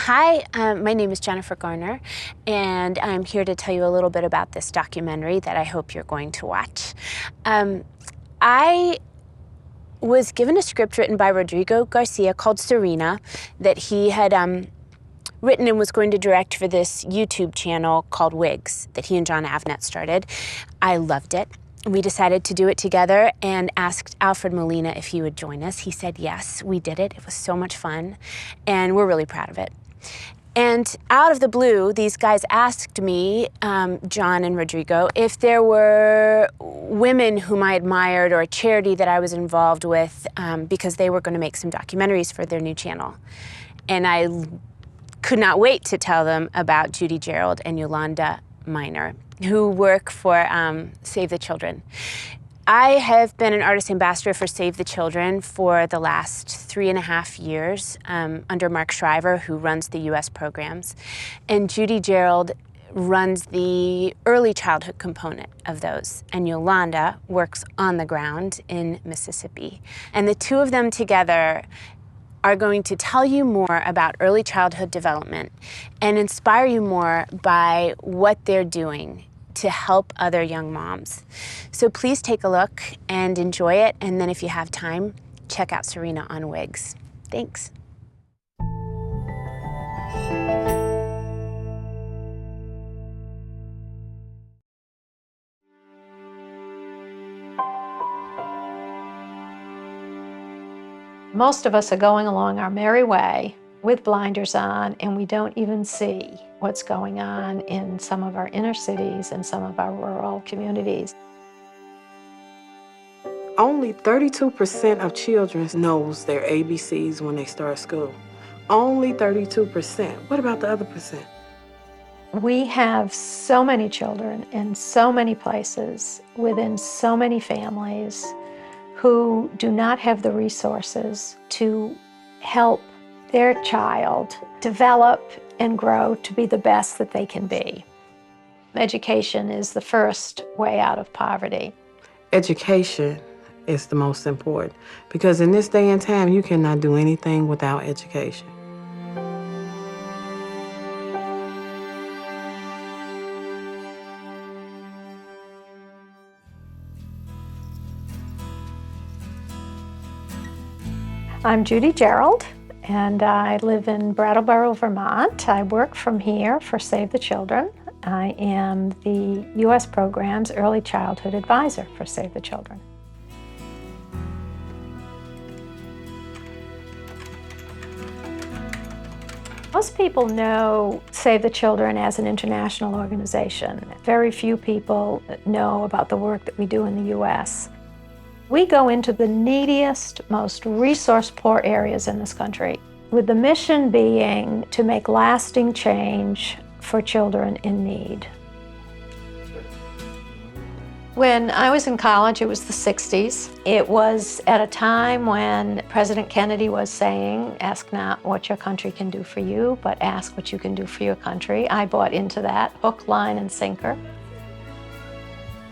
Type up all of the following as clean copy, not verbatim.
Hi, my name is Jennifer Garner, and I'm here to tell you a little bit about this documentary that I hope you're going to watch. I was given a script written by Rodrigo Garcia called Serena that he had written and was going to direct for this YouTube channel called WIGS that he and Jon Avnet started. I loved it. We decided to do it together and asked Alfred Molina if he would join us. He said yes, we did it. It was so much fun, and we're really proud of it. And out of the blue, these guys asked me, Jon and Rodrigo, if there were women whom I admired or a charity that I was involved with because they were going to make some documentaries for their new channel. And I could not wait to tell them about Judie Jerald and Yolanda Minor, who work for Save the Children. I have been an artist ambassador for Save the Children for the last 3.5 years under Mark Shriver, who runs the US programs. And Judie Jerald runs the early childhood component of those. And Yolanda works on the ground in Mississippi. And the two of them together are going to tell you more about early childhood development and inspire you more by what they're doing to help other young moms. So please take a look and enjoy it, and then if you have time, check out Serena on WIGS. Thanks. Most of us are going along our merry way with blinders on, and we don't even see what's going on in some of our inner cities and some of our rural communities. Only 32% of children knows their ABCs when they start school. Only 32%. What about the other percent? We have so many children in so many places, within so many families, who do not have the resources to help their child develop and grow to be the best that they can be. Education is the first way out of poverty. Education is the most important, because in this day and time, you cannot do anything without education. I'm Judie Jerald, and I live in Brattleboro, Vermont. I work from here for Save the Children. I am the U.S. program's early childhood advisor for Save the Children. Most people know Save the Children as an international organization. Very few people know about the work that we do in the U.S. We go into the neediest, most resource-poor areas in this country, with the mission being to make lasting change for children in need. When I was in college, it was the 60s. It was at a time when President Kennedy was saying, ask not what your country can do for you, but ask what you can do for your country. I bought into that, hook, line, and sinker.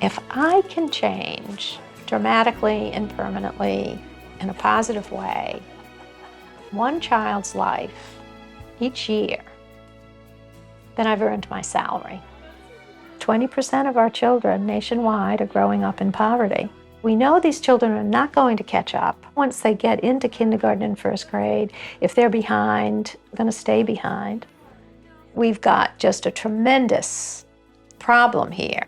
If I can change dramatically and permanently in a positive way one child's life each year, then I've earned my salary. 20% of our children nationwide are growing up in poverty. We know these children are not going to catch up. Once they get into kindergarten and first grade, if they're behind, they're going to stay behind. We've got just a tremendous problem here.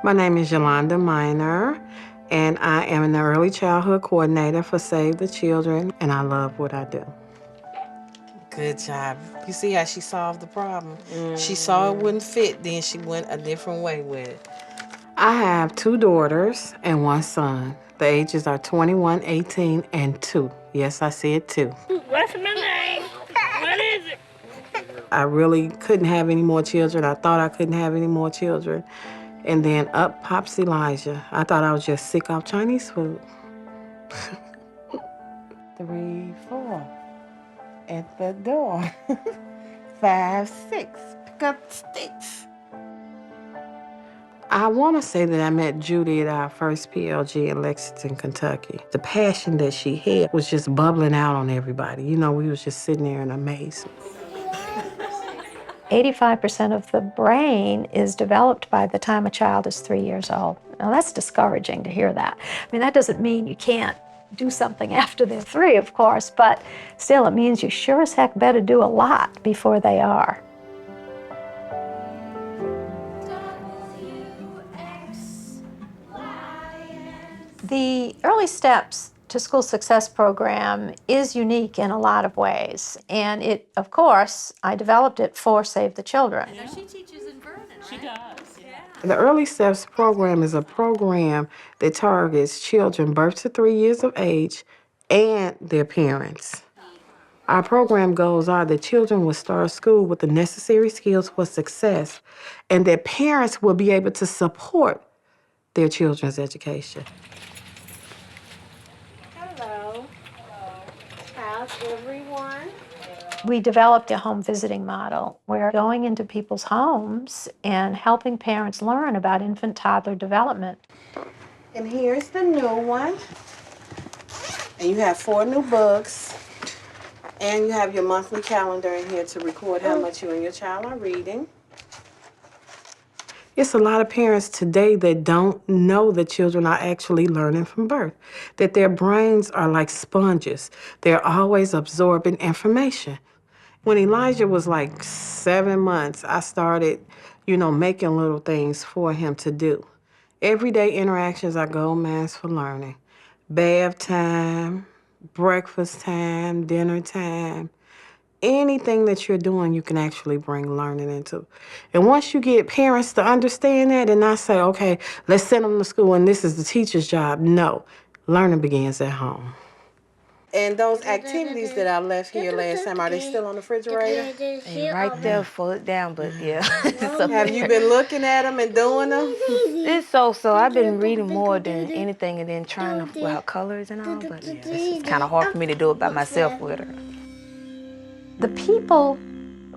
My name is Yolanda Minor, and I am an early childhood coordinator for Save the Children, and I love what I do. Good job. You see how she solved the problem? She saw it wouldn't fit, then she went a different way with it. I have 2 daughters and 1 son. The ages are 21, 18, and 2. Yes, I said 2. What's my name? What is it? I really couldn't have any more children. I thought I couldn't have any more children. And then up pops Elijah. I thought I was just sick of Chinese food. 3, 4. At the door. 5, 6. Pick up sticks. I want to say that I met Judie at our first PLG in Lexington, Kentucky. The passion that she had was just bubbling out on everybody. You know, we was just sitting there in amazement. 85% of the brain is developed by the time a child is 3 years old. Now that's discouraging to hear that. I mean, that doesn't mean you can't do something after they're 3, of course, but still it means you sure as heck better do a lot before they are. The Early Steps to School Success program is unique in a lot of ways. And it, of course, I developed it for Save the Children. I know she teaches in Vernon, right? She does, yeah. The Early Steps program is a program that targets children birth to 3 years of age and their parents. Our program goals are that children will start school with the necessary skills for success and that parents will be able to support their children's education. Hello. How's everyone? We developed a home visiting model where going into people's homes and helping parents learn about infant-toddler development. And here's the new one. And you have 4 new books. And you have your monthly calendar in here to record how much you and your child are reading. It's a lot of parents today that don't know that children are actually learning from birth, that their brains are like sponges. They're always absorbing information. When Elijah was like 7 months, I started, making little things for him to do. Everyday interactions are gold mines for learning. Bath time, breakfast time, dinner time. Anything that you're doing, you can actually bring learning into. And once you get parents to understand that and not say, okay, let's send them to school and this is the teacher's job. No, learning begins at home. And those activities that I left here last time, are they still on the refrigerator? They're right there, fold down, but yeah. Have you been looking at them and doing them? It's so. I've been reading more than anything and then trying to figure out colors and all, but yeah, it's kind of hard for me to do it by myself with her. The people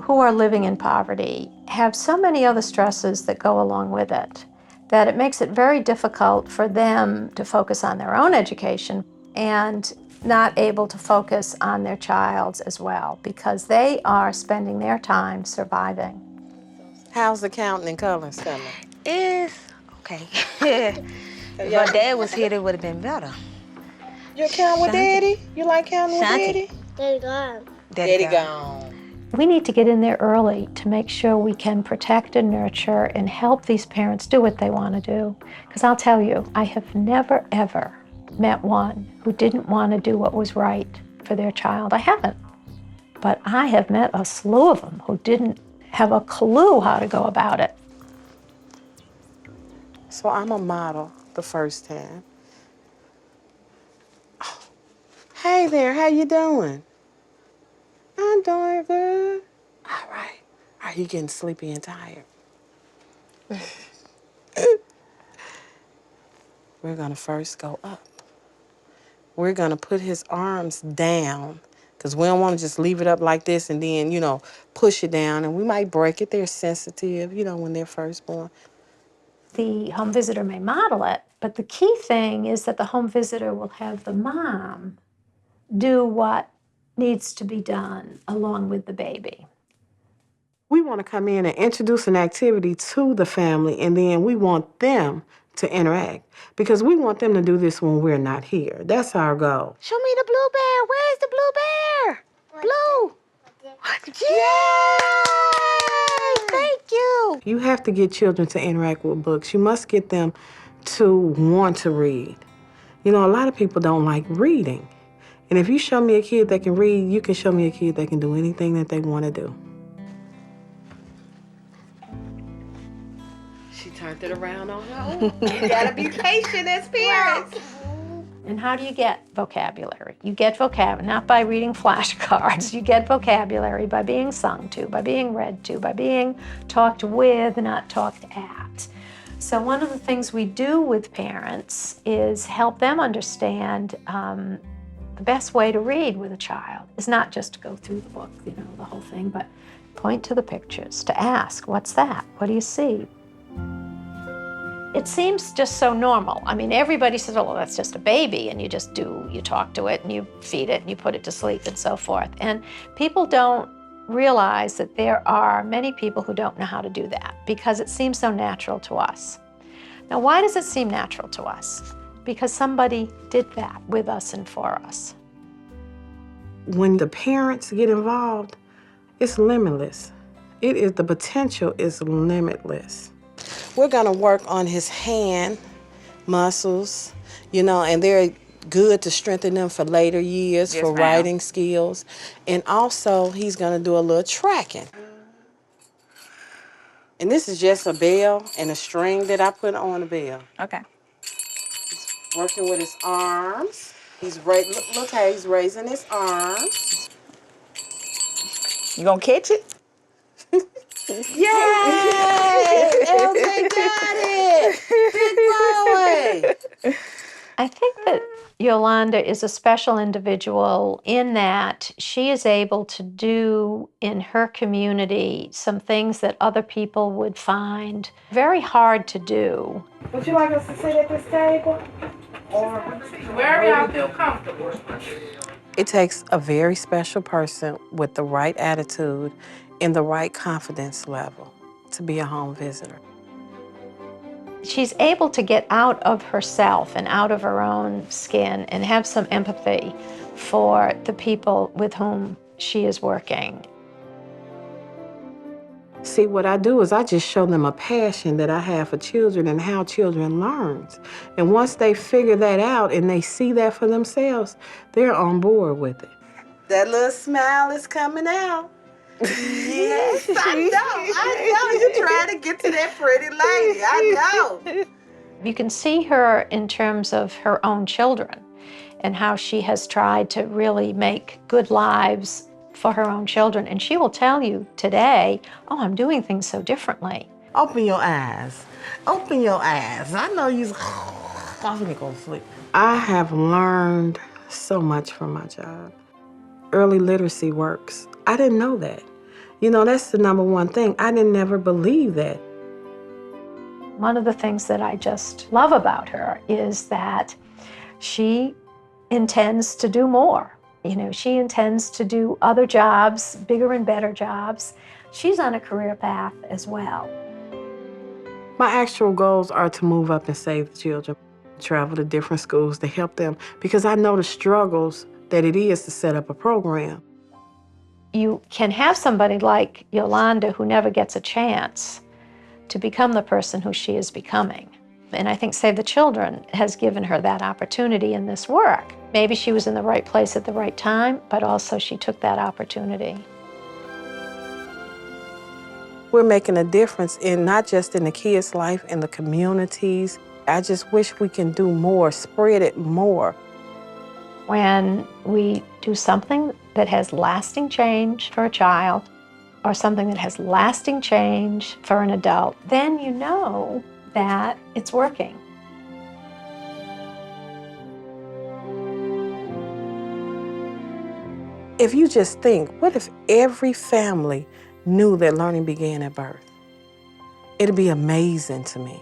who are living in poverty have so many other stresses that go along with it that it makes it very difficult for them to focus on their own education and not able to focus on their child's as well because they are spending their time surviving. How's the counting and colors coming? It's okay. If my dad was here, it would have been better. You count with Daddy? You like counting with Daddy? Daddy gone. Daddy gone. We need to get in there early to make sure we can protect and nurture and help these parents do what they want to do. Because I'll tell you, I have never, ever met one who didn't want to do what was right for their child. I haven't. But I have met a slew of them who didn't have a clue how to go about it. So I'm a model the first time. Oh. Hey there, how you doing? I'm doing good. All right. Are you getting sleepy and tired? We're gonna first go up. We're gonna put his arms down because we don't want to just leave it up like this and then, push it down. And we might break it. They're sensitive, when they're first born. The home visitor may model it, but the key thing is that the home visitor will have the mom do what needs to be done along with the baby. We want to come in and introduce an activity to the family, and then we want them to interact because we want them to do this when we're not here. That's our goal. Show me the blue bear. Where's the blue bear? Blue. Yay! Thank you. You have to get children to interact with books. You must get them to want to read. A lot of people don't like reading. And if you show me a kid that can read, you can show me a kid that can do anything that they want to do. She turned it around on her own. You gotta be patient as parents. And how do you get vocabulary? You get vocabulary not by reading flashcards. You get vocabulary by being sung to, by being read to, by being talked with, not talked at. So one of the things we do with parents is help them understand the best way to read with a child is not just to go through the book, the whole thing, but point to the pictures, to ask, what's that? What do you see? It seems just so normal. I mean, everybody says, oh, well, that's just a baby, and you talk to it, and you feed it, and you put it to sleep, and so forth. And people don't realize that there are many people who don't know how to do that because it seems so natural to us. Now, why does it seem natural to us? Because somebody did that with us and for us. When the parents get involved, it's limitless. The potential is limitless. We're gonna work on his hand muscles, and they're good to strengthen them for later years, Yes, for ma'am. writing skills. And also, he's gonna do a little tracking. And this is just a bell and a string that I put on the bell. Okay. He's working with his arms. Look how he's raising his arms. You gonna catch it? Yay! LJ got it! Big boy! I think that Yolanda is a special individual in that she is able to do in her community some things that other people would find very hard to do. Would you like us to sit at this table? Or Wherever y'all feel comfortable. it takes a very special person with the right attitude and the right confidence level to be a home visitor. She's able to get out of herself and out of her own skin and have some empathy for the people with whom she is working. See, what I do is I just show them a passion that I have for children and how children learn. And once they figure that out and they see that for themselves, they're on board with it. That little smile is coming out. Yes, I know. You're trying to get to that pretty lady. I know. You can see her in terms of her own children and how she has tried to really make good lives for her own children. And she will tell you today, oh, I'm doing things so differently. Open your eyes. Open your eyes. I know you're going to go to sleep. I have learned so much from my job. Early literacy works. I didn't know that. That's the number one thing. I didn't never believe that. One of the things that I just love about her is that she intends to do more. She intends to do other jobs, bigger and better jobs. She's on a career path as well. My actual goals are to move up and save the children, travel to different schools to help them, because I know the struggles that it is to set up a program. You can have somebody like Yolanda who never gets a chance to become the person who she is becoming. And I think Save the Children has given her that opportunity in this work. Maybe she was in the right place at the right time, but also she took that opportunity. We're making a difference not just in the kids' life, in the communities. I just wish we can do more, spread it more. When we do something that has lasting change for a child, or something that has lasting change for an adult, then you know that it's working. If you just think, what if every family knew that learning began at birth? It'd be amazing to me.